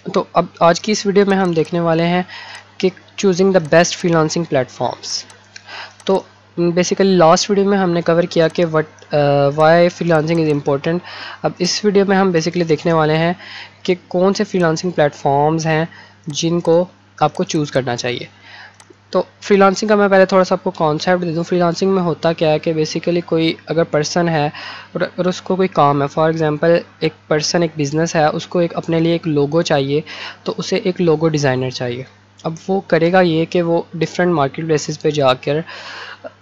तो अब आज की इस वीडियो में हम देखने वाले हैं कि choosing the best freelancing platforms. तो बेसिकली लास्ट वीडियो में हमने कवर किया कि वाई फ्रीलांसिंग इज़ इम्पोर्टेंट। अब इस वीडियो में हम बेसिकली देखने वाले हैं कि कौन से फ्रीलांसिंग प्लेटफॉर्म्स हैं जिनको आपको चूज़ करना चाहिए। तो फ्रीलांसिंग का मैं पहले थोड़ा सा आपको कॉन्सेप्ट दे दूँ। फ्रीलांसिंग में होता क्या है कि बेसिकली कोई अगर पर्सन है और अगर उसको कोई काम है, फॉर एग्जांपल एक पर्सन एक बिज़नेस है, उसको एक अपने लिए एक लोगो चाहिए, तो उसे एक लोगो डिज़ाइनर चाहिए। अब वो करेगा ये कि वो डिफरेंट मार्केट प्लेसेस पे जाकर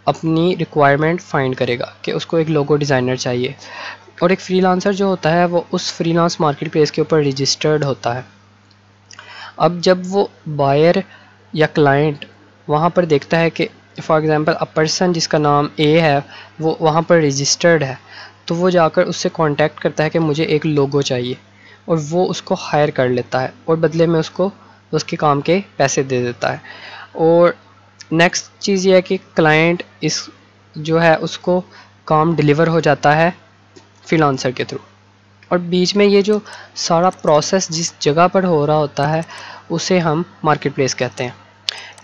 अपनी रिक्वायरमेंट फाइंड करेगा कि उसको एक लोगो डिज़ाइनर चाहिए। और एक फ्रीलांसर जो होता है वो उस फ्रीलांस मार्केट प्लेस के ऊपर रजिस्टर्ड होता है। अब जब वो बायर या क्लाइंट वहाँ पर देखता है कि फॉर एग्ज़ाम्पल अ पर्सन जिसका नाम ए है वो वहाँ पर रजिस्टर्ड है, तो वो जाकर उससे कांटेक्ट करता है कि मुझे एक लोगो चाहिए, और वो उसको हायर कर लेता है और बदले में उसको उसके काम के पैसे दे देता है। और नेक्स्ट चीज़ ये है कि क्लाइंट इस जो है उसको काम डिलीवर हो जाता है फ्रीलांसर के थ्रू। और बीच में ये जो सारा प्रोसेस जिस जगह पर हो रहा होता है उसे हम मार्केट प्लेस कहते हैं।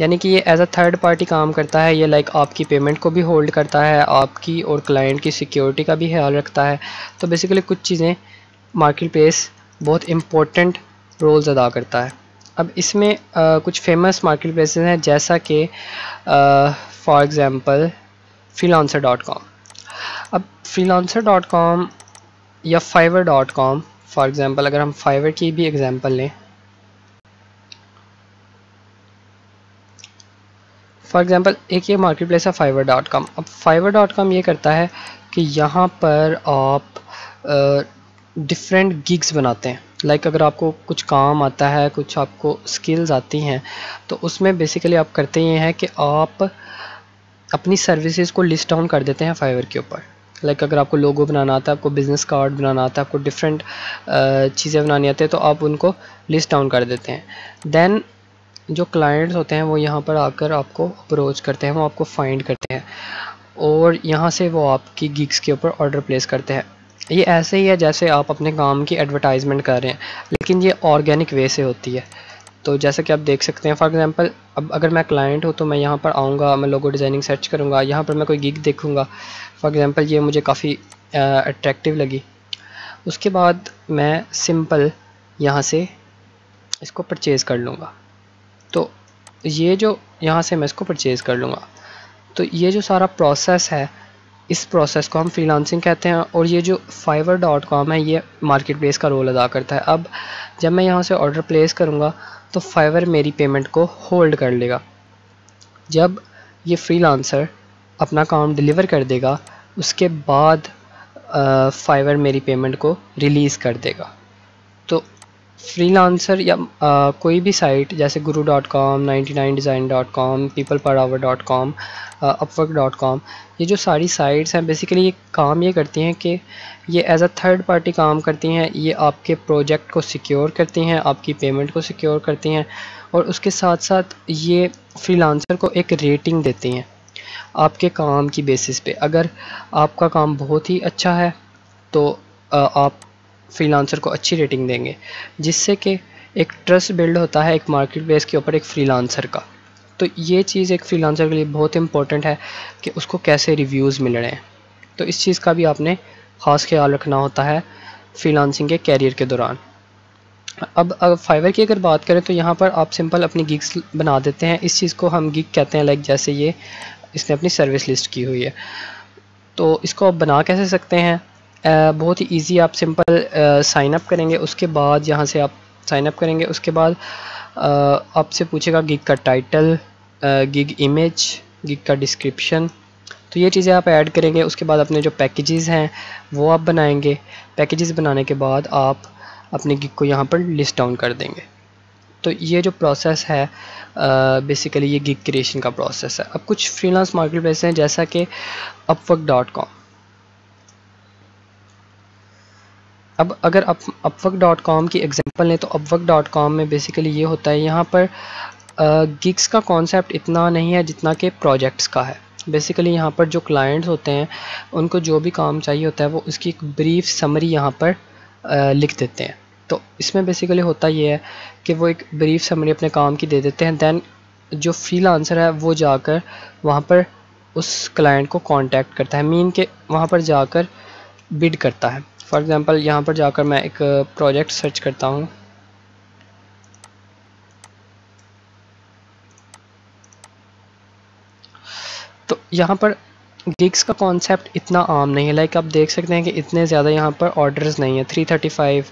यानी कि ये एज अ थर्ड पार्टी काम करता है। ये लाइक आपकी पेमेंट को भी होल्ड करता है, आपकी और क्लाइंट की सिक्योरिटी का भी ख्याल रखता है। तो बेसिकली कुछ चीज़ें मार्केट प्लेस बहुत इम्पोर्टेंट रोल्स अदा करता है। अब इसमें कुछ फेमस मार्केट प्लेसेस हैं, जैसा कि फॉर एग्ज़ाम्पल freelancer.com। अब freelancer.com या fiverr.com, फॉर एग्ज़ाम्पल अगर हम फाइवर की भी एग्ज़ाम्पल लें, फॉर एग्ज़ाम्पल एक ये मार्केट प्लेस है fiverr.com। अब fiverr.com ये करता है कि यहाँ पर आप डिफरेंट गिग्स बनाते हैं। लाइक अगर आपको कुछ काम आता है, कुछ आपको स्किल्स आती हैं, तो उसमें बेसिकली आप करते ये हैं कि आप अपनी सर्विसेज को लिस्ट डाउन कर देते हैं फाइवर के ऊपर। लाइक अगर आपको लोगो बनाना आता है, आपको बिज़नेस कार्ड बनाना आता है, आपको डिफरेंट चीज़ें बनानी आती है, तो आप उनको लिस्ट डाउन कर देते हैं। देन जो क्लाइंट्स होते हैं वो यहाँ पर आकर आपको अप्रोच करते हैं, वो आपको फाइंड करते हैं और यहाँ से वो आपकी गिग्स के ऊपर ऑर्डर प्लेस करते हैं। ये ऐसे ही है जैसे आप अपने काम की एडवर्टाइजमेंट कर रहे हैं, लेकिन ये ऑर्गेनिक वे से होती है। तो जैसा कि आप देख सकते हैं, फॉर एग्जांपल अब अगर मैं क्लाइंट हूँ तो मैं यहाँ पर आऊँगा, मैं लोगो डिज़ाइनिंग सर्च करूँगा, यहाँ पर मैं कोई गिग देखूँगा, फॉर एग्जांपल ये मुझे काफ़ी अट्रैक्टिव लगी। उसके बाद मैं सिंपल यहाँ से इसको परचेज़ कर लूँगा। तो ये जो यहाँ से मैं इसको परचेज़ कर लूँगा। तो ये जो सारा प्रोसेस है, इस प्रोसेस को हम फ्रीलांसिंग कहते हैं। और ये जो fiverr.com है ये मार्केट प्लेस का रोल अदा करता है। अब जब मैं यहाँ से ऑर्डर प्लेस करूँगा तो फाइवर मेरी पेमेंट को होल्ड कर लेगा। जब ये फ्रीलांसर अपना काम डिलीवर कर देगा उसके बाद फाइवर मेरी पेमेंट को रिलीज़ कर देगा। तो फ्रीलांसर या कोई भी साइट जैसे guru.com, 99design.com, peopleperover.com, upwork.com, ये जो सारी साइट्स हैं बेसिकली ये काम ये करती हैं कि ये एज अ थर्ड पार्टी काम करती हैं। ये आपके प्रोजेक्ट को सिक्योर करती हैं, आपकी पेमेंट को सिक्योर करती हैं, और उसके साथ साथ ये फ्रीलांसर को एक रेटिंग देती हैं आपके काम की बेसिस पे। अगर आपका काम बहुत ही अच्छा है तो आप फ्रीलांसर को अच्छी रेटिंग देंगे, जिससे कि एक ट्रस्ट बिल्ड होता है एक मार्केट प्लेस के ऊपर एक फ्रीलांसर का। तो ये चीज़ एक फ्रीलांसर के लिए बहुत इंपॉर्टेंट है कि उसको कैसे रिव्यूज़ मिल रहे हैं। तो इस चीज़ का भी आपने ख़ास ख्याल रखना होता है फ्रीलांसिंग के कैरियर के दौरान। अब फाइवर की अगर बात करें तो यहाँ पर आप सिंपल अपनी गिग्स बना देते हैं। इस चीज़ को हम गिग कहते हैं। लाइक जैसे ये इसने अपनी सर्विस लिस्ट की हुई है, तो इसको आप बना कैसे सकते हैं? बहुत ही इजी। आप सिंपल साइन अप करेंगे, उसके बाद यहाँ से आप साइन अप करेंगे, उसके बाद आपसे पूछेगा गिग का टाइटल, गिग इमेज, गिग का डिस्क्रिप्शन। तो ये चीज़ें आप ऐड करेंगे। उसके बाद अपने जो पैकेजेस हैं वो आप बनाएंगे। पैकेजेस बनाने के बाद आप अपने गिग को यहाँ पर लिस्ट डाउन कर देंगे। तो ये जो प्रोसेस है बेसिकली ये गिग क्रिएशन का प्रोसेस है। अब कुछ फ्रीलांस मार्केट प्लेस हैं जैसा कि upwork.com। अब अगर आप upwork.com की एग्जांपल लें तो upwork.com में बेसिकली ये होता है, यहाँ पर गिग्स का कॉन्सेप्ट इतना नहीं है जितना कि प्रोजेक्ट्स का है। बेसिकली यहाँ पर जो क्लाइंट्स होते हैं उनको जो भी काम चाहिए होता है वो उसकी एक ब्रीफ समरी यहाँ पर लिख देते हैं। तो इसमें बेसिकली होता ये है कि वो एक ब्रीफ समरी अपने काम की दे देते हैं, दैन जो फ्रीलांसर है वो जाकर वहाँ पर उस क्लाइंट को कांटेक्ट करता है, मीन के वहाँ पर जाकर बिड करता है। फॉर एग्जांपल यहाँ पर जाकर मैं एक प्रोजेक्ट सर्च करता हूँ, तो यहाँ पर गिग्स का कॉन्सेप्ट इतना आम नहीं है। लाइक आप देख सकते हैं कि इतने ज़्यादा यहाँ पर ऑर्डर्स नहीं है, 335,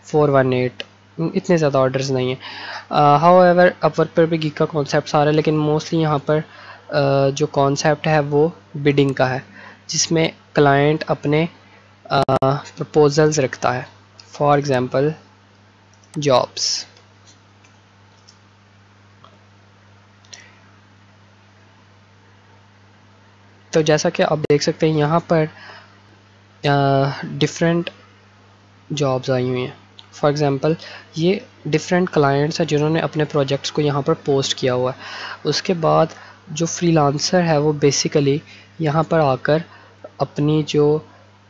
418 इतने ज़्यादा ऑर्डर्स नहीं है। हाउएवर अपवर्क पर भी गिग का कॉन्सेप्ट सारा है, लेकिन मोस्टली यहाँ पर जो कॉन्सेप्ट है वो बिडिंग का है, जिसमें क्लाइंट अपने प्रपोजल्स रखता है। फॉर एग्ज़ाम्पल जॉब्स, तो जैसा कि आप देख सकते हैं यहाँ पर डिफरेंट जॉब्स आई हुई हैं। फॉर एग्ज़ाम्पल ये डिफरेंट क्लाइंट्स हैं जिन्होंने अपने प्रोजेक्ट्स को यहाँ पर पोस्ट किया हुआ है। उसके बाद जो फ्रीलांसर है वो बेसिकली यहाँ पर आकर अपनी जो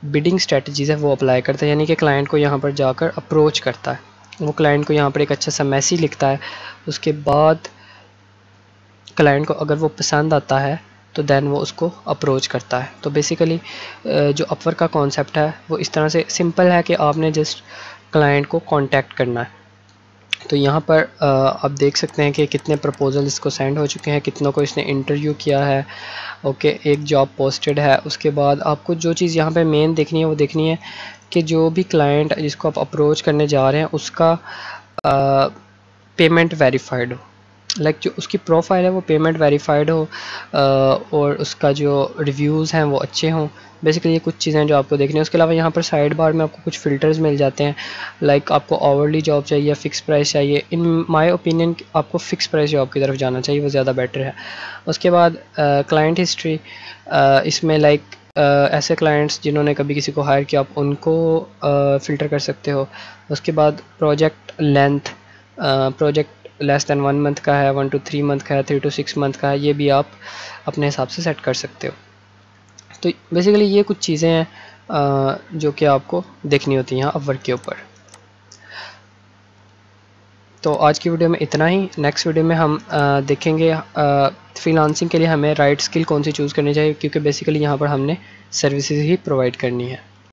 बिडिंग स्ट्रेटजीज़ है वो अप्लाई करता है, यानी कि क्लाइंट को यहाँ पर जाकर अप्रोच करता है। वो क्लाइंट को यहाँ पर एक अच्छा सा मैसेज लिखता है, उसके बाद क्लाइंट को अगर वो पसंद आता है तो दैन वो उसको अप्रोच करता है। तो बेसिकली जो अपवर्क का कॉन्सेप्ट है वो इस तरह से सिंपल है कि आपने जस्ट क्लाइंट को कांटेक्ट करना है। तो यहाँ पर आप देख सकते हैं कि कितने प्रपोजल इसको सेंड हो चुके हैं, कितनों को इसने इंटरव्यू किया है। ओके, एक जॉब पोस्टेड है। उसके बाद आपको जो चीज़ यहाँ पे मेन देखनी है वो देखनी है कि जो भी क्लाइंट जिसको आप अप्रोच करने जा रहे हैं उसका पेमेंट वेरीफाइड हो, लाइक जो उसकी प्रोफाइल है वो पेमेंट वेरीफाइड हो, और उसका जो रिव्यूज़ हैं वो अच्छे हों। बेसिकली ये कुछ चीज़ें जो आपको देखनी है। उसके अलावा यहाँ पर साइड बार में आपको कुछ फ़िल्टर्स मिल जाते हैं, लाइक आपको आवरली जॉब चाहिए या फ़िक्स प्राइस चाहिए। इन माय ओपिनियन आपको फ़िक्स प्राइस जॉब की तरफ जाना चाहिए, वो ज़्यादा बेटर है। उसके बाद क्लाइंट हिस्ट्री, इसमें लाइक ऐसे क्लाइंट्स जिन्होंने कभी किसी को हायर किया आप उनको फ़िल्टर कर सकते हो। उसके बाद project length, project less than 1 month का है, 1 to 3 मंथ का है, 3 to 6 मंथ का है, ये भी आप अपने हिसाब से सेट कर सकते हो। तो बेसिकली ये कुछ चीज़ें हैं जो कि आपको देखनी होती हैं यहाँ अपवर्क के ऊपर। तो आज की वीडियो में इतना ही। नेक्स्ट वीडियो में हम देखेंगे फ्रीलांसिंग के लिए हमें राइट स्किल कौन सी चूज़ करनी चाहिए, क्योंकि बेसिकली यहाँ पर हमने सर्विसेज ही प्रोवाइड करनी है।